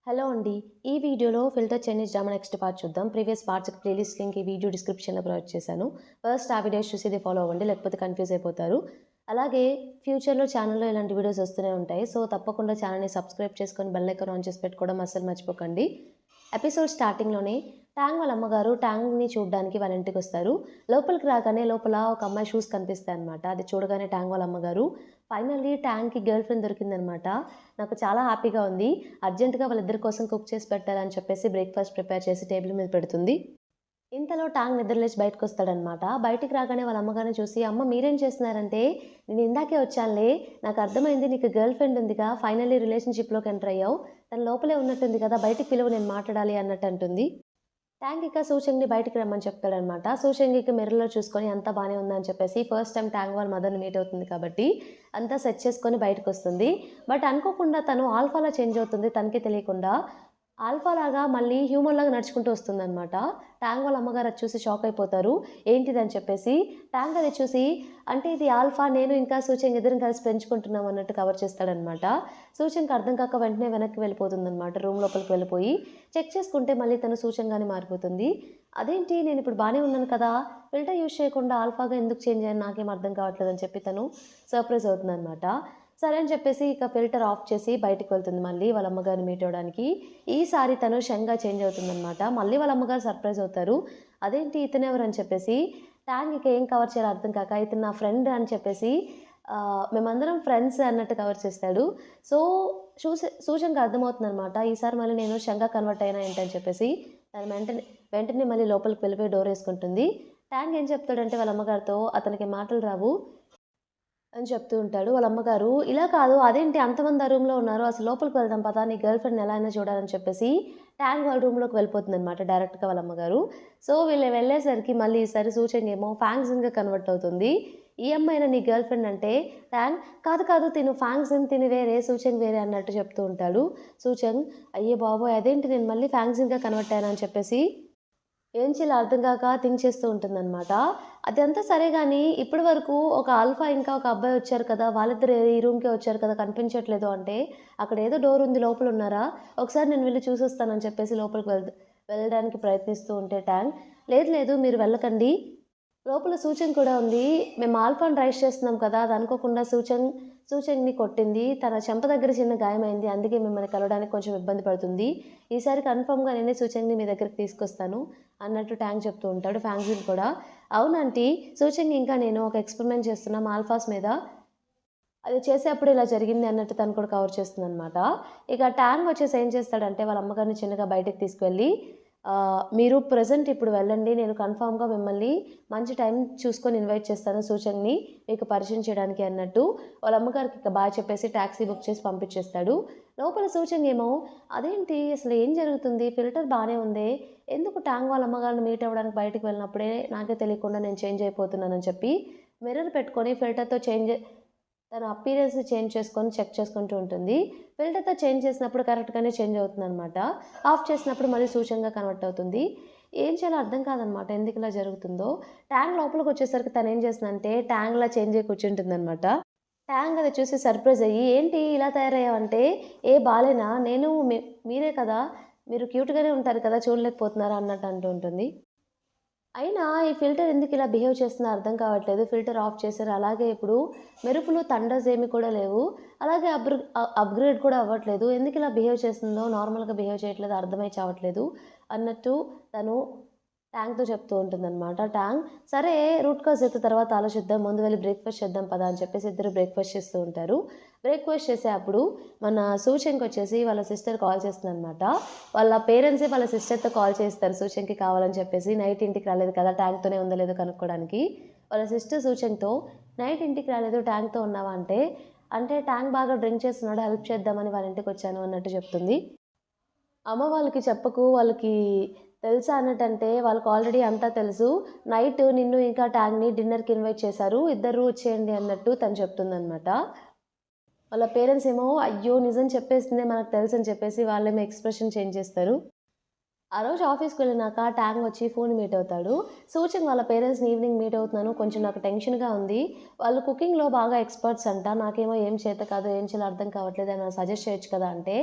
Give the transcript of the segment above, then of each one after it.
Hello అండి. ఈ వీడియోలో filter Chinese drama next part చూద్దాం. ప్రీవియస్ పార్ట్స్‌కి ప్లేలిస్ట్ లింక్ ఈ వీడియో డిస్క్రిప్షన్‌లో ప్రొవైడ్ చేశాను. ఫస్ట్ ఆ వీడియోస్ చూసి ఇది ఫాలో అవ్వండి. లేకపోతే కన్‌ఫ్యూజ్ అయిపోతారు. అలాగే ఫ్యూచర్‌లో ఛానెల్‌లో ఇలాంటి వీడియోస్ వస్తూనే ఉంటాయి. సో, తప్పకుండా ఛానెల్‌ని సబ్స్క్రైబ్ చేసుకొని బెల్ ఐకాన్ ఆన్ చేసి పెట్టుకోవడం అస్సలు మర్చిపోకండి. ఎపిసోడ్ స్టార్టింగ్‌లోనే టాంగ్ వాళ్ళ అమ్మగారు టాంగ్‌ని చూడ్డానికి వాళ్ళ ఇంటికొస్తారు. లోపలికి రాగానే లోపల ఒక అమ్మాయి షూస్ కనిపిస్తాయన్నమాట. అది చూడగానే టాంగ్ వాళ్ళ అమ్మగారు ఫైనల్లీ టాంగ్‌కి గర్ల్ ఫ్రెండ్ దొరికిందనమాట. నాకు చాలా హ్యాపీగా ఉంది. అర్జెంట్‌గా వాళ్ళిద్దరి కోసం కుక్ చేసి పెట్టాలని చెప్పేసి బ్రేక్‌ఫాస్ట్ ప్రిపేర్ చేసి టేబుల్ మీద పెడుతుంది. ఇంతలో టాంగ్ నిద్రలేచి బయటకొస్తాడనమాట. బయటికి రాగానే వాళ్ళ అమ్మగారిని చూసి, "అమ్మ మీరేం చేస్తున్నారంటే, నేను ఇందాకే వచ్చానులే. నాకు అర్థమైంది నీకు గర్ల్ ఫ్రెండ్ ఉందిగా. ఫైనల్లీ రిలేషన్‌షిప్‌లోకి ఎంటర్ అయ్యావు. తను లోపలే ఉన్నట్టుంది కదా! బయటికి పిలువు నేను మాట్లాడాలి" అన్నట్టు అంటుంది. ట్యాంక్ ఇక సూచంగ్‌ని బయటికి రమ్మని చెప్తాడనమాట. సూచంగ్ ఇక మిర్రర్‌లో చూసుకొని అంతా బానే ఉందని చెప్పేసి ఫస్ట్ టైమ్ ట్యాంక్ వాళ్ళ మదర్‌ని మీట్ అవుతుంది కాబట్టి అంతా సెట్ చేసుకొని బయటకొస్తుంది. బట్ అనుకోకుండా తను ఆల్ఫాలా చేంజ్ అవుతుంది తనకే తెలియకుండా. ఆల్ఫాలాగా మళ్ళీ హ్యూమన్‌లాగా నడుచుకుంటూ వస్తుందనమాట. ట్యాంగ్ వాళ్ళ అమ్మగారు అది చూసి షాక్ అయిపోతారు. ఏంటిదని చెప్పేసి. ట్యాంగ్ అది చూసి అంటే ఇది ఆల్ఫా నేను ఇంకా సూచంగ్ ఇద్దరం కలిసి పెంచుకుంటున్నాం అన్నట్టు కవర్ చేస్తాడనమాట. సూచంగ్‌కి అర్థం కాక వెంటనే వెనక్కి వెళ్ళిపోతుందనమాట. రూమ్ లోపలికి వెళ్ళిపోయి చెక్ చేసుకుంటే మళ్ళీ తను సూచంగానే మారిపోతుంది. అదేంటి నేనిప్పుడు బానే ఉన్నాను కదా! ఫిల్టర్ యూజ్ చేయకుండా ఆల్ఫాగా ఎందుకు చేంజ్ అయ్యాను నాకేం అర్థం కావట్లేదని చెప్పి తను సర్ప్రైజ్ అవుతుందనమాట. సరే అని చెప్పేసి ఇక ఫిల్టర్ ఆఫ్ చేసి బయటికి వెళ్తుంది మళ్ళీ వాళ్ళ అమ్మగారిని మీట్ అవ్వడానికి. ఈసారి తను షంగా చేంజ్ అవుతుందనమాట. మళ్ళీ వాళ్ళ అమ్మగారు సర్ప్రైజ్ అవుతారు. అదేంటి ఇతనెవరు అని చెప్పేసి ట్యాంగ్ ఇక ఏం కవర్ చేయాలో అర్థం కాక ఇతను నా ఫ్రెండ్ అని చెప్పేసి మేమందరం ఫ్రెండ్స్ అన్నట్టు కవర్ చేస్తాడు. సో, సూజన్‌కి అర్థమవుతుందనమాట. ఈసారి మళ్ళీ నేను షంగా కన్వర్ట్ అయినా ఏంటని చెప్పేసి తను వెంటనే వెంటనే మళ్ళీ లోపలికి వెళ్ళిపోయి డోర్ ఏసుకుంటుంది. ట్యాంగ్ ఏం చెప్తాడంటే వాళ్ళ అమ్మగారితో అతనికి మాటలు రావు అని చెప్తూ ఉంటాడు. వాళ్ళ అమ్మగారు, "ఇలా కాదు అదేంటి అంతమంది ఆ రూమ్‌లో ఉన్నారు. అసలు లోపలికి వెళ్దాం పదా! నీ గర్ల్ ఫ్రెండ్‌ని ఎలా అయినా చూడాలని" చెప్పేసి ట్యాంగ్ వాళ్ళ రూమ్‌లోకి వెళ్ళిపోతుందనమాట డైరెక్ట్‌గా వాళ్ళ అమ్మగారు. సో, వీళ్ళు వెళ్ళేసరికి మళ్ళీ ఈసారి సూచంగ్ ఏమో ఫాంగ్జిన్‌గా కన్వర్ట్ అవుతుంది. "ఈ అమ్మాయేనా నీ గర్ల్ ఫ్రెండ్" అంటే ట్యాంగ్, "కాదు కాదు తిను ఫాంగ్జిన్ తిను వేరే, సూచంగ్ వేరే" అన్నట్టు చెప్తూ ఉంటాడు. సూచంగ్, "అయ్య బాబోయ్! అదేంటి నేను మళ్ళీ ఫాంగ్జిన్‌గా కన్వర్ట్ అయ్యానా" అని చెప్పేసి ఏం చేయాలో అర్థం కాక థింక్ చేస్తూ ఉంటుందనమాట. అదంతా సరే గానీ, ఇప్పటి వరకు ఒక ఆల్ఫా ఇంకా ఒక అబ్బాయి వచ్చారు కదా! వాళ్ళిద్దరు ఈ రూమ్‌కే వచ్చారు కదా! కనిపించట్లేదు అంటే, అక్కడేదో డోర్ ఉంది లోపలున్నారా? ఒకసారి నేను వెళ్లి చూసొస్తానని చెప్పేసి లోపలికి వెళ్ళడానికి ప్రయత్నిస్తూ ఉంటే ట్యాంక్, లేదు లేదు మీరు వెళ్ళకండి. లోపల సూచంగ్ కూడా ఉంది. మేము ఆల్ఫాను రైస్ చేస్తున్నాం కదా! అది అనుకోకుండా సూచంగ్‌ని కొట్టింది. తన చెంప దగ్గర చిన్న గాయమైంది. అందుకే మిమ్మల్ని కలవడానికి కొంచెం ఇబ్బంది పడుతుంది. ఈసారి కన్ఫర్మ్‌గా నేనే సూచంగ్‌ని మీ దగ్గరికి తీసుకొస్తాను అన్నట్టు ట్యాంక్ చెప్తూ ఉంటాడు. ఫ్యాంగ్జిన్ కూడా, అవునాంటీ సూచంగ్ ఇంకా నేను ఒక ఎక్స్‌పెరిమెంట్ చేస్తున్నాం ఆల్ఫాస్ మీద. అది చేసేప్పుడు ఇలా జరిగింది అన్నట్టు తను కూడా కవర్ చేస్తుందనమాట. ఇక ట్యాంగ్ వచ్చేసి ఏం చేస్తాడంటే వాళ్ళ అమ్మగారిని చిన్నగా బయటకి తీసుకువెళ్ళి మీరు ప్రెజెంట్ ఇప్పుడు వెళ్ళండి. నేను కన్ఫర్మ్‌గా మిమ్మల్ని మంచి టైం చూసుకొని ఇన్వైట్ చేస్తాను సూచంగ్‌ని మీకు పరిచయం చేయడానికి అన్నట్టు వాళ్ళ అమ్మగారికి ఇక బాయ్ చెప్పేసి టాక్సీ బుక్ చేసి పంపించేస్తాడు. లోపల సూచంగ్ ఏమో అదేంటి అసలు ఏం జరుగుతుంది? ఫిల్టర్ బానే ఉందే. ఎందుకు ట్యాంగ్ వాళ్ళ అమ్మగారిని మీట్ అవ్వడానికి బయటికి వెళ్ళినప్పుడే నాకే తెలియకుండా నేను చేంజ్ అయిపోతున్నానని చెప్పి మిర్రర్ పెట్టుకొని ఫిల్టర్‌తో తన అపియరెన్స్ చేంజ్ చేసుకొని చెక్ చేసుకుంటూ ఉంటుంది. ఫిల్టర్‌తో చేంజ్ చేసినప్పుడు కరెక్ట్‌గానే చేంజ్ అవుతుందనమాట. ఆఫ్ చేసినప్పుడు మళ్ళీ సూచంగా కన్వర్ట్ అవుతుంది. ఏం చేయాలో అర్థం కాదనమాట ఎందుకిలా జరుగుతుందో. ట్యాంక్ లోపలికొచ్చేసరికి తనేం చేస్తుందంటే ట్యాంక్‌లా చేంజ్ అయ్యి కూర్చుంటుందనమాట. ట్యాంక్ అది చూసి సర్ప్రైజ్ అయ్యి, "ఏంటి ఇలా తయారయ్యావంటే, ఏ బాలేనా? నేను మీరే కదా! మీరు క్యూట్‌గానే ఉంటారు కదా! చూడలేకపోతున్నారా?" అన్నట్టు అంటూ ఉంటుంది. అయినా ఈ ఫిల్టర్ ఎందుకిలా బిహేవ్ చేస్తుందో అర్థం కావట్లేదు. ఫిల్టర్ ఆఫ్ చేశారు. అలాగే ఇప్పుడు మెరుపులు, థండర్స్ ఏమి కూడా లేవు. అలాగే అప్‌గ్రేడ్ కూడా అవ్వట్లేదు. ఎందుకిలా బిహేవ్ చేస్తుందో నార్మల్‌గా బిహేవ్ చేయట్లేదు అర్థమై చావట్లేదు అన్నట్టు తను ట్యాంక్‌తో చెప్తూ ఉంటుందనమాట. ట్యాంక్, సరే రూట్ కాజ్ అయితే తర్వాత ఆలోచిద్దాం. ముందు వెళ్లి బ్రేక్‌ఫాస్ట్ చేద్దాం పదా! అని చెప్పేసి ఇద్దరు బ్రేక్‌ఫాస్ట్ చేస్తూ ఉంటారు. బ్రేక్‌ఫాస్ట్ చేసే అప్పుడు మన సూచంకొచ్చేసి వాళ్ళ సిస్టర్ కాల్ చేస్తుందనమాట. వాళ్ళ పేరెంట్సే వాళ్ళ సిస్టర్‌తో కాల్ చేస్తారు సూచంకి కావాలని చెప్పేసి. నైట్ ఇంటికి రాలేదు కదా! ట్యాంక్‌తోనే ఉందో లేదో కనుక్కోవడానికి. వాళ్ళ సిస్టర్ సూచంగ్‌తో నైట్ ఇంటికి రాలేదు ట్యాంక్‌తో ఉన్నావా అంటే, అంటే ట్యాంక్ బాగా డ్రింక్ చేస్తున్నాడు హెల్ప్ చేద్దామని వాళ్ళ ఇంటికొచ్చాను అన్నట్టు చెప్తుంది. అమ్మ వాళ్ళకి చెప్పకు, వాళ్ళకి తెలుసా అన్నట్టంటే, వాళ్ళకి ఆల్రెడీ అంతా తెలుసు. నైట్ నిన్ను ఇంకా ట్యాంగ్‌ని డిన్నర్‌కి ఇన్వైట్ చేశారు. ఇద్దరు వచ్చేయండి అన్నట్టు తను చెప్తుందనమాట. వాళ్ళ పేరెంట్స్ ఏమో, అయ్యో! నిజం చెప్పేసిందే మనకు తెలుసని చెప్పేసి వాళ్ళేమో ఎక్స్‌ప్రెషన్ చేంజ్ చేస్తారు. ఆ రోజు ఆఫీస్‌కి వెళ్ళినాక ట్యాంగ్ వచ్చి ఫోన్ మీట్ అవుతాడు. సూచంగ్ వాళ్ళ పేరెంట్స్‌ని ఈవినింగ్ మీట్ అవుతున్నాను. కొంచెం నాకు టెన్షన్‌గా ఉంది. వాళ్ళు కుకింగ్‌లో బాగా ఎక్స్‌పర్ట్స్ అంట. నాకేమో ఏం చేత కాదు, ఏం చేయాలో అర్థం కావట్లేదు. ఏమైనా సజెస్ట్ చేయొచ్చు కదా! అంటే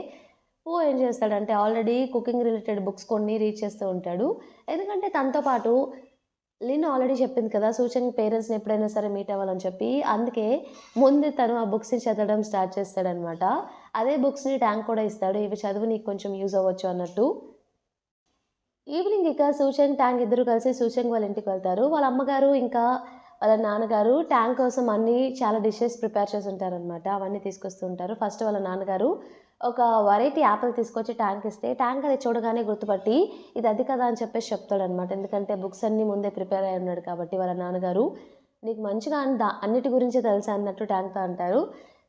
ఏం చేస్తాడంటే ఆల్రెడీ కుకింగ్ రిలేటెడ్ బుక్స్ కొన్ని రీడ్ చేస్తూ ఉంటాడు. ఎందుకంటే తనతో పాటు లిన్ ఆల్రెడీ చెప్పింది కదా! సూచంగ్ పేరెంట్స్‌ని ఎప్పుడైనా సరే మీట్ అవ్వాలని చెప్పి. అందుకే ముందే తను ఆ బుక్స్‌ని చదవడం స్టార్ట్ చేస్తాడనమాట. అదే బుక్స్‌ని ట్యాంక్ కూడా ఇస్తాడు. ఇవి చదువు నీకు కొంచెం యూజ్ అవ్వచ్చు అన్నట్టు. ఈవినింగ్ ఇక సూచంగ్, ట్యాంక్ ఇద్దరు కలిసి సూచంగ్ వాళ్ళ ఇంటికి వెళ్తారు. వాళ్ళ అమ్మగారు ఇంకా వాళ్ళ నాన్నగారు ట్యాంక్ కోసం అన్నీ చాలా డిషెస్ ప్రిపేర్ చేసుంటారనమాట. అవన్నీ తీసుకొస్తూ ఉంటారు. ఫస్ట్ వాళ్ళ నాన్నగారు ఒక వెరైటీ యాపిల్ తీసుకొచ్చి ట్యాంక్ ఇస్తే, ట్యాంక్ అది చూడగానే గుర్తుపట్టి ఇది అది కదా అని చెప్పేసి చెప్తాడనమాట. ఎందుకంటే బుక్స్ అన్నీ ముందే ప్రిపేర్ అయ్యి ఉన్నాడు కాబట్టి వాళ్ళ నాన్నగారు. నీకు మంచిగా అన్నిటి గురించి తెలుసా అన్నట్టు ట్యాంక్‌తో అంటారు.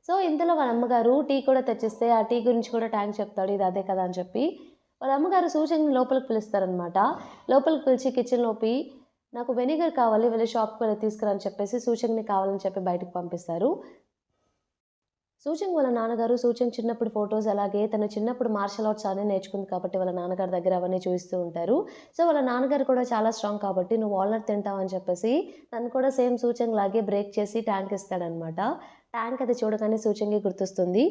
సో, ఇంతలో వాళ్ళ అమ్మగారు టీ కూడా తెచ్చిస్తే, ఆ టీ గురించి కూడా ట్యాంక్ చెప్తాడు. ఇది అదే కదా అని చెప్పి. వాళ్ళ అమ్మగారు సూచనని లోపలికి పిలుస్తారనమాట. లోపలికి పిలిచి కిచెన్‌లోకి నాకు వెనిగర్ కావాలి, వెళ్ళి షాప్‌కి వెళ్ళి తీసుకురా అని చెప్పేసి సూచనని కావాలని చెప్పి బయటకి పంపిస్తారు. సూచంగ్ వాళ్ళ నాన్నగారు సూచంగ్ చిన్నప్పుడు ఫోటోస్ అలాగే తను చిన్నప్పుడు మార్షల్ ఆర్ట్స్ అన్నీ నేర్చుకుంది కాబట్టి వాళ్ళ నాన్నగారి దగ్గర అవన్నీ చూపిస్తూ ఉంటారు. సో, వాళ్ళ నాన్నగారు కూడా చాలా స్ట్రాంగ్ కాబట్టి నువ్వు వాల్నట్ తింటావని చెప్పేసి తను కూడా సేమ్ సూచంగ్ లాగే బ్రేక్ చేసి ట్యాంక్ ఇస్తాడనమాట. ట్యాంక్ అది చూడగానే సూచంగ్‌కి గుర్తొస్తుంది.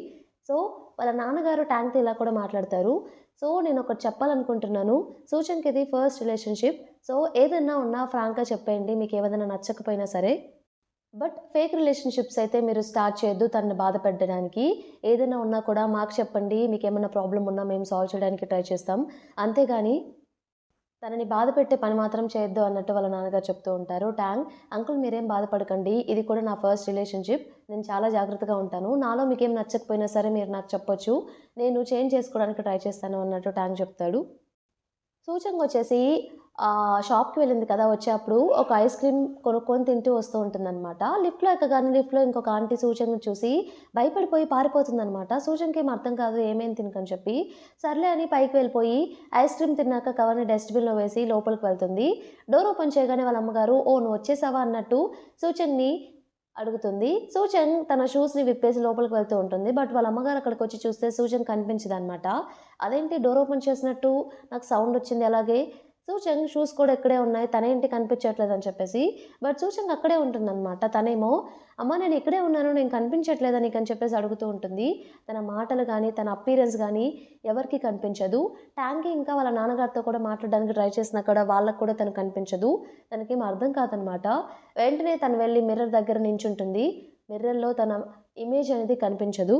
సో, వాళ్ళ నాన్నగారు ట్యాంక్‌తో ఇలా కూడా మాట్లాడతారు. సో, నేనొకటి చెప్పాలనుకుంటున్నాను. సూచంగ్‌కి ఇది ఫస్ట్ రిలేషన్‌షిప్. సో, ఏదన్నా ఉన్నా ఫ్రాంక్‌గా చెప్పేయండి. మీకేదైనా నచ్చకపోయినా సరే. బట్ ఫేక్ రిలేషన్‌షిప్స్ అయితే మీరు స్టార్ట్ చేయొద్దు తనని బాధ పెట్టడానికి. ఏదైనా ఉన్నా కూడా మాకు చెప్పండి. మీకేమన్నా ప్రాబ్లమ్ ఉన్నా మేము సాల్వ్ చేయడానికి ట్రై చేస్తాం. అంతేగాని తనని బాధ పెట్టే పని మాత్రం చేయొద్దు అన్నట్టు వాళ్ళ నాన్నగారు చెప్తూ ఉంటారు. అంకుల్ మీరేం బాధపడకండి. ఇది కూడా నా ఫస్ట్ రిలేషన్‌షిప్. నేను చాలా జాగ్రత్తగా ఉంటాను. నాలో మీకేం నచ్చకపోయినా సరే మీరు నాకు చెప్పొచ్చు. నేను చేంజ్ చేసుకోవడానికి ట్రై చేస్తాను అన్నట్టు ట్యాంక్ చెప్తాడు. సూచంగొచ్చేసి షాప్‌కి వెళ్ళింది కదా! వచ్చేప్పుడు ఒక ఐస్ క్రీమ్ కొనుక్కొని తింటూ వస్తూ ఉంటుందనమాట. లిఫ్ట్‌లో ఎక్కగానే లిఫ్ట్‌లో ఇంకొక ఆంటీ సూచంగ్‌ని చూసి భయపడిపోయి పారిపోతుందనమాట. సూచంగ్‌కేం అర్థం కాదు ఏమైంది తినకని చెప్పి. సర్లే అని పైకి వెళ్ళిపోయి ఐస్ క్రీమ్ తిన్నాక కవర్‌ని డస్ట్‌బిన్‌లో వేసి లోపలికి వెళ్తుంది. డోర్ ఓపెన్ చేయగానే వాళ్ళ అమ్మగారు "ఓహ్! నువ్వొచ్చేసావా?" అన్నట్టు సూచంగ్‌ని అడుగుతుంది. సూచంగ్ తన షూస్‌ని విప్పేసి లోపలికి వెళ్తూ ఉంటుంది. బట్ వాళ్ళ అమ్మగారు అక్కడికొచ్చి చూస్తే సూచంగ్ కనిపించదనమాట. అదేంటి డోర్ ఓపెన్ చేసినట్టు నాకు సౌండొచ్చింది. అలాగే సూచంగ్ షూస్ కూడా ఇక్కడే ఉన్నాయి. తనేంటి కనిపించట్లేదని చెప్పేసి. బట్ సూచంగ్ అక్కడే ఉంటుందనమాట. తనేమో అమ్మ నేను ఇక్కడే ఉన్నాను. నేను కనిపించట్లేదా నీకని చెప్పేసి అడుగుతూ ఉంటుంది. తన మాటలు గానీ, తన అపియరెన్స్ గానీ ఎవరికీ కనిపించదు. ట్యాంకీ ఇంకా వాళ్ళ నాన్నగారితో కూడా మాట్లాడడానికి ట్రై చేసినా కూడా వాళ్ళకి కూడా తను కనిపించదు. తనకేం అర్థం కాదనమాట. వెంటనే తను వెళ్లి మిర్రర్ దగ్గర నించుంటుంది. మిర్రర్‌లో తన ఇమేజ్ అనేది కనిపించదు.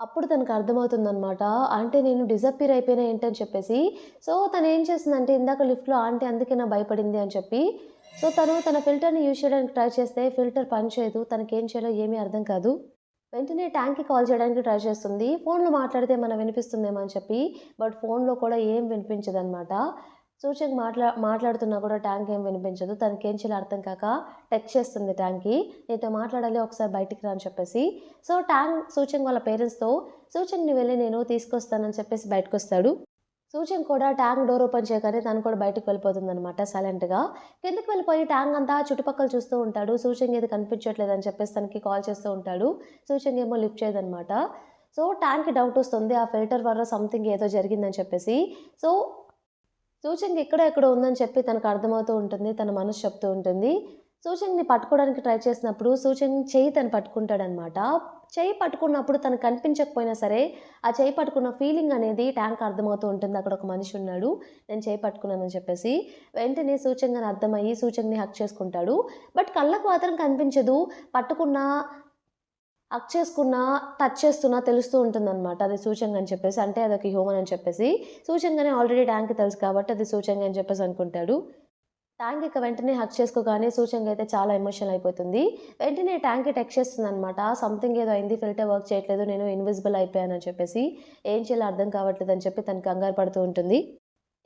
అప్పుడు తనకు అర్థమవుతుందనమాట. అంటే నేను డిసప్పియర్ అయిపోయినా ఏంటని చెప్పేసి. సో, తనేం చేసిందంటే ఇందాక లిఫ్ట్‌లో ఆంటీ అందుకేనా భయపడింది అని చెప్పి. సో, తను తన ఫిల్టర్‌ని యూజ్ చేయడానికి ట్రై చేస్తే ఫిల్టర్ పనిచేయదు. తనకేం చేయాలో ఏమీ అర్థం కాదు. వెంటనే ట్యాంక్‌కి కాల్ చేయడానికి ట్రై చేస్తుంది. ఫోన్‌లో మాట్లాడితే ఏమన్నా వినిపిస్తుందేమో అని చెప్పి. బట్ ఫోన్‌లో కూడా ఏం వినిపించదనమాట. సూచక్ మాట్లాడుతున్నా కూడా ట్యాంక్ ఏం వినిపించదు. తనకేం చేయాలో అర్థం కాక టెక్స్ట్ చేస్తుంది ట్యాంక్‌కి. "నీతో మాట్లాడాలి ఒకసారి బయటికి రా" అని చెప్పేసి. సో, సూచంగ్ వాళ్ళ పేరెంట్స్‌తో సూచంగ్‌ని వెళ్ళి నేను తీసుకొస్తానని చెప్పేసి బయటకొస్తాడు. సూచంగ్ కూడా ట్యాంక్ డోర్ ఓపెన్ చేయగానే తను కూడా బయటకి వెళ్ళిపోతుందనమాట సైలెంట్‌గా. కిందకి వెళ్ళిపోయి ట్యాంక్ అంతా చుట్టుపక్కల చూస్తూ ఉంటాడు. సూచంగ్ ఏది కనిపించట్లేదని చెప్పేసి తనకి కాల్ చేస్తూ ఉంటాడు. సూచంగ్ ఏమో లిఫ్ట్ చేయదనమాట. సో, ట్యాంక్‌కి డౌటొస్తుంది. ఆ ఫిల్టర్ వల్ల సంథింగ్ ఏదో జరిగిందని చెప్పేసి. సో, సూచంగ్ ఎక్కడో ఎక్కడో ఉందని చెప్పి తనకు అర్థమవుతూ ఉంటుంది. తన మనసు చెప్తూ ఉంటుంది. సూచంగ్‌ని పట్టుకోవడానికి ట్రై చేసినప్పుడు సూచంగ్ చెయ్యి తను పట్టుకుంటాడనమాట. చెయ్యి పట్టుకున్నప్పుడు తనకు కనిపించకపోయినా సరే, ఆ చెయ్యి పట్టుకున్న ఫీలింగ్ అనేది ట్యాంక్ అర్థమవుతూ ఉంటుంది. అక్కడ ఒక మనిషి ఉన్నాడు. నేను చెయ్యి పట్టుకున్నానని చెప్పేసి. వెంటనే సూచంగ్ అని అర్థమయ్యి సూచంగ్‌ని హగ్ చేసుకుంటాడు. బట్ కళ్ళకు మాత్రం కనిపించదు. పట్టుకున్న హగ్ చేసుకున్నా, టచ్ చేస్తున్నా తెలుస్తూ ఉంటుందనమాట. అది సూచంగ్ అని చెప్పేసి. అంటే అదొక హ్యూమన్ అని చెప్పేసి. సూచంగ్ అని ఆల్రెడీ ట్యాంక్‌కి తెలుసు కాబట్టి అది సూచంగ్ అని చెప్పేసి అనుకుంటాడు. ట్యాంక్ ఇక వెంటనే హగ్ చేసుకోగానే సూచంగ్ అయితే చాలా ఎమోషనల్ అయిపోతుంది. వెంటనే ట్యాంక్‌కి టెక్స్ట్ చేస్తుందనమాట. సంథింగ్ ఏదో అయింది. ఫిల్టర్ వర్క్ చేయట్లేదు. నేను ఇన్విజిబుల్ అయిపోయానని చెప్పేసి. ఏం చేయాలో అర్థం కావట్లేదని చెప్పి తను కంగారు పడుతూ ఉంటుంది.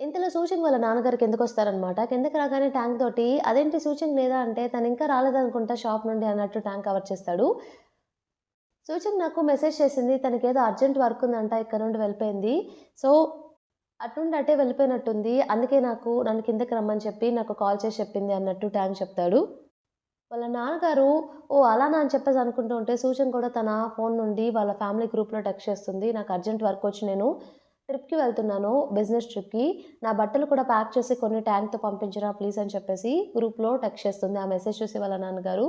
ఇంతలో సూచంగ్ వాళ్ళ నాన్నగారు కిందకొస్తారనమాట. కిందకి రాగానే ట్యాంక్ తోటి "అదేంటి సూచంగ్ లేదా?" అంటే తను ఇంకా రాలేదనుకుంటా షాప్ నుండి అన్నట్టు ట్యాంక్ కవర్ చేస్తాడు. సూచన నాకు మెసేజ్ చేసింది. తనకేదో అర్జెంట్ వర్క్ ఉందంట. ఇక్కడ నుండి వెళ్ళిపోయింది. సో, అటు నుండి అటే వెళ్ళిపోయినట్టుంది. అందుకే నన్ను కిందకి రమ్మని చెప్పి నాకు కాల్ చేసి చెప్పింది అన్నట్టు ట్యాంక్ చెప్తాడు. వాళ్ళ నాన్నగారు ఓహ్! అలానా అని చెప్పేసి అనుకుంటూ ఉంటే సూచన కూడా తన ఫోన్ నుండి వాళ్ళ ఫ్యామిలీ గ్రూప్‌లో టెక్స్ట్ చేస్తుంది. నాకు అర్జెంట్ వర్క్ వచ్చి నేను ట్రిప్‌కి వెళ్తున్నాను. బిజినెస్ ట్రిప్‌కి. నా బట్టలు కూడా ప్యాక్ చేసి కొన్ని ట్యాంక్‌తో పంపించరా ప్లీజ్ అని చెప్పేసి గ్రూప్‌లో టెక్స్ట్ చేస్తుంది. ఆ మెసేజ్ చూసి వాళ్ళ నాన్నగారు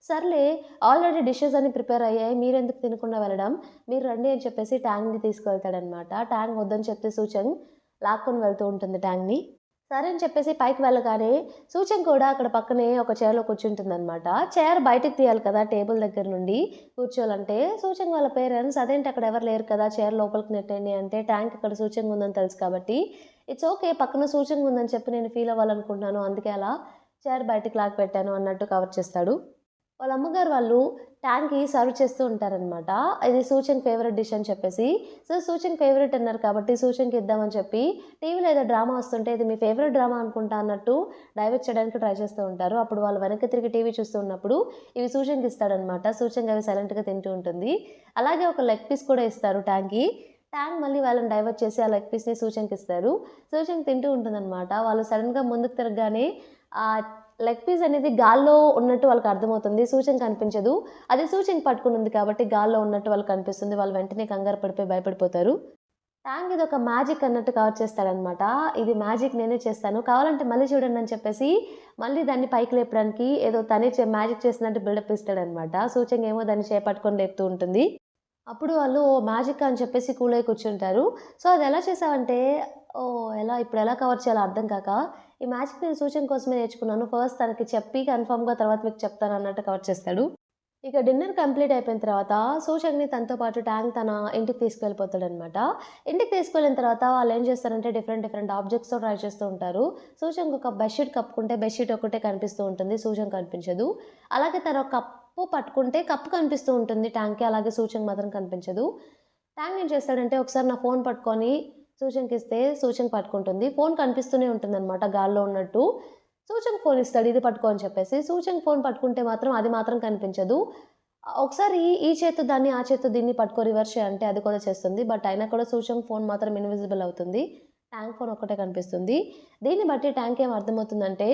సర్లే ఆల్రెడీ డిషెస్ అన్ని ప్రిపేర్ అయ్యాయి, మీరెందుకు తినకుండా వెళ్ళడం, మీరు రండి అని చెప్పేసి ట్యాంగ్‌ని తీసుకువెళ్తాడనమాట. ట్యాంగ్ వద్దని చెప్తే సూచంగ్ లాక్కొని వెళ్తూ ఉంటుంది ట్యాంగ్‌ని. సరే అని చెప్పేసి పైకి వెళ్ళగానే సూచన కూడా అక్కడ పక్కనే ఒక చైర్‌లో కూర్చుంటుందనమాట. చైర్ బయటకి తీయాలి కదా టేబుల్ దగ్గర నుండి కూర్చోవాలంటే, సూచన వాళ్ళ పేరెంట్స్ అదేంటి అక్కడ ఎవరు లేరు కదా! చైర్ లోపలికి నెట్టండి అంటే, ట్యాంక్ అక్కడ సూచనగా ఉందని తెలుసు కాబట్టి, ఇట్స్ ఓకే పక్కన సూచనగా ఉందని చెప్పి నేను ఫీల్ అవ్వాలనుకుంటున్నాను. అందుకే అలా చైర్ బయటకి లాగి పెట్టాను అన్నట్టు కవర్ చేస్తాడు. వాళ్ళ అమ్మగారు వాళ్ళు ట్యాంక్‌కి సర్వ్ చేస్తూ ఉంటారనమాట. ఇది సూచన్ ఫేవరెట్ డిష్ అని చెప్పేసి. సో, సూచన్ ఫేవరెట్ అన్నారు కాబట్టి సూచన్‌కి ఇద్దామని చెప్పి టీవీలో ఏదో డ్రామా వస్తుంటే ఇది మీ ఫేవరెట్ డ్రామా అనుకుంటా అన్నట్టు డైవర్ట్ చేయడానికి ట్రై చేస్తూ ఉంటారు. అప్పుడు వాళ్ళు వెనక్కి తిరిగి టీవీ చూస్తూ ఉన్నప్పుడు ఇవి సూచన్‌కి ఇస్తాడనమాట. సూచన్ అవి సైలెంట్‌గా తింటూ ఉంటుంది. అలాగే ఒక లెగ్ పీస్ కూడా ఇస్తారు ట్యాంక్‌కి. ట్యాంక్ మళ్ళీ వాళ్ళని డైవర్ట్ చేసి ఆ లెగ్ పీస్‌ని సూచన్‌కి ఇస్తారు. సూచన్ తింటూ ఉంటుందనమాట. వాళ్ళు సడెన్‌గా ముందుకు తిరగగానే ఆహ్, లెగ్ పీస్ అనేది గాల్లో ఉన్నట్టు వాళ్ళకి అర్థమవుతుంది. సూచన కనిపించదు. అది సూచన పట్టుకొని ఉంది కాబట్టి గాల్లో ఉన్నట్టు వాళ్ళకి కనిపిస్తుంది. వాళ్ళు వెంటనే కంగారు పడిపోయి భయపడిపోతారు. ట్యాంగ్ ఇదొక మ్యాజిక్ అన్నట్టు కవర్ చేస్తాడనమాట. ఇది మ్యాజిక్ నేనే చేస్తాను. కావాలంటే మళ్ళీ చూడండి అని చెప్పేసి మళ్ళీ దాన్ని పైకి లేపడానికి ఏదో తనే మ్యాజిక్ చేసినట్టు బిల్డప్ ఇస్తాడనమాట. సూచన ఏమో దాన్ని చేపట్టుకొని లేపుతూ ఉంటుంది. అప్పుడు వాళ్ళు మ్యాజిక్ అని చెప్పేసి కూల్ అయి కూర్చుంటారు. సో, అదెలా చేసావంటే ఇప్పుడెలా కవర్ చేయాలో అర్థం కాక, ఈ మ్యాజిక్ నేను సూచన కోసమే నేర్చుకున్నాను. ఫస్ట్ తనకి చెప్పి కన్ఫర్మ్‌గా తర్వాత మీకు చెప్తానన్నట్టు కవర్ చేస్తాడు. ఇక డిన్నర్ కంప్లీట్ అయిపోయిన తర్వాత సూచక్‌ని తనతో పాటు ట్యాంక్ తన ఇంటికి తీసుకెళ్ళిపోతాడనమాట. ఇంటికి తీసుకెళ్ళిన తర్వాత వాళ్ళేం చేస్తారంటే డిఫరెంట్ డిఫరెంట్ ఆబ్జెక్ట్స్‌తో ట్రై చేస్తూ ఉంటారు. సూచనకు ఒక బెడ్‌షీట్ కప్పుకుంటే బెడ్‌షీట్ ఒక్కటే కనిపిస్తూ ఉంటుంది. సూచన కనిపించదు. అలాగే తను ఒక కప్పు పట్టుకుంటే కప్పు కనిపిస్తూ ఉంటుంది ట్యాంక్‌కి. అలాగే సూచన మాత్రం కనిపించదు. ట్యాంక్ ఏం చేస్తాడంటే ఒకసారి నా ఫోన్ పట్టుకొని సూచనకిస్తే సూచన పట్టుకుంటుంది. ఫోన్ కనిపిస్తూనే ఉంటుందనమాట గాల్లో ఉన్నట్టు. సూచనకి ఫోన్ ఇస్తాడు ఇది పట్టుకో అని చెప్పేసి. సూచనకి ఫోన్ పట్టుకుంటే మాత్రం అది మాత్రం కనిపించదు. ఒకసారి ఈ చేత్తో దాన్ని, ఆ చేత్తో దీన్ని పట్టుకో రివర్స్ చెయ్ అంటే అది కూడా చేస్తుంది. బట్ అయినా కూడా సూచనకి ఫోన్ మాత్రం ఇన్విజిబుల్ అవుతుంది. ట్యాంక్ ఫోన్ ఒక్కటే కనిపిస్తుంది. దీన్ని బట్టి ట్యాంక్ ఏం అర్థమవుతుందంటే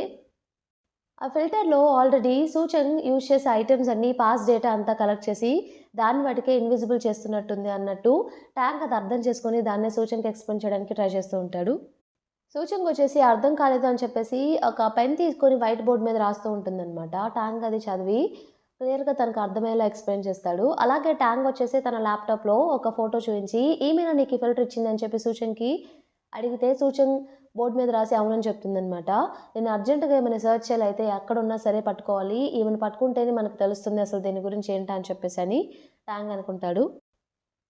ఆ ఫిల్టర్‌లో ఆల్రెడీ సూచన్ యూజ్ చేసే ఐటెమ్స్ అన్నీ పాస్ట్ డేటా అంతా కలెక్ట్ చేసి దాన్ని వాటికే ఇన్విజిబుల్ చేస్తున్నట్టుంది అన్నట్టు ట్యాంక్ అది అర్థం చేసుకొని దాన్నే సూచనకి ఎక్స్‌ప్లెయిన్ చేయడానికి ట్రై చేస్తూ ఉంటాడు. సూచనకొచ్చేసి అర్థం కాలేదు అని చెప్పేసి ఒక పెన్ తీసుకొని వైట్ బోర్డ్ మీద రాస్తూ ఉంటుందనమాట. ట్యాంగ్ అది చదివి క్లియర్‌గా తనకు అర్థమయ్యేలా ఎక్స్‌ప్లెయిన్ చేస్తాడు. అలాగే ట్యాంగ్ వచ్చేసి తన ల్యాప్‌టాప్‌లో ఒక ఫోటో చూయించి ఈమెనా నీకు ఈ ఫిల్టర్ ఇచ్చిందని చెప్పి సూచనకి అడిగితే సూచన్ బోర్డ్ మీద రాసి అవునని చెప్తుందనమాట. నేను అర్జెంట్‌గా ఏమైనా సెర్చ్ చేయాలైతే ఎక్కడున్నా సరే పట్టుకోవాలి. ఈమెను పట్టుకుంటేనే మనకు తెలుస్తుంది అసలు దీని గురించి ఏంటా అని చెప్పేసని ట్యాంగ్ అనుకుంటాడు.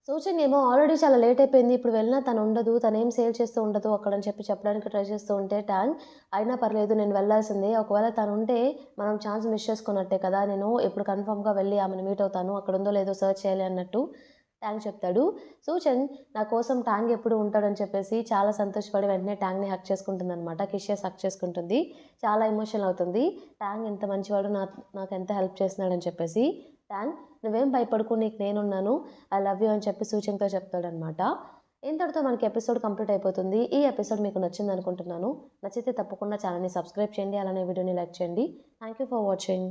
సూచన ఏమో ఆల్రెడీ చాలా లేట్ అయిపోయింది. ఇప్పుడు వెళ్ళినా తను ఉండదు. తనేం సేల్ చేస్తూ ఉండదు అక్కడ అని చెప్పి చెప్పడానికి ట్రై చేస్తూ ఉంటే ట్యాంగ్ అయినా పర్లేదు నేను వెళ్ళాల్సిందే. ఒకవేళ తనుంటే మనం ఛాన్స్ మిస్ చేసుకున్నట్టే కదా! నేను ఇప్పుడు కన్ఫర్మ్‌గా వెళ్ళి ఆమెను మీట్ అవుతాను. అక్కడుందో లేదో సెర్చ్ చేయాలి అన్నట్టు ట్యాంగ్ చెప్తాడు. సూచన్ నా కోసం ట్యాంగ్ ఎప్పుడు ఉంటాడని చెప్పేసి చాలా సంతోషపడి వెంటనే ట్యాంగ్‌ని హగ్ చేసుకుంటుందనమాట. కిస్ చేసి హగ్ చేసుకుంటుంది. చాలా ఎమోషనల్ అవుతుంది. ట్యాంగ్ ఇంత మంచివాడు నాకెంత హెల్ప్ చేస్తున్నాడని చెప్పేసి. ట్యాంగ్ నువ్వేం భయపడకు నీకు నేనున్నాను. ఐ లవ్ యూ అని చెప్పి సూచనతో చెప్తాడనమాట. ఇంతటితో మనకి ఎపిసోడ్ కంప్లీట్ అయిపోతుంది. ఈ ఎపిసోడ్ మీకు నచ్చిందనుకుంటున్నాను. నచ్చితే తప్పకుండా ఛానల్‌ని సబ్స్క్రైబ్ చేయండి. అలానే వీడియోని లైక్ చేయండి. Thank you for watching.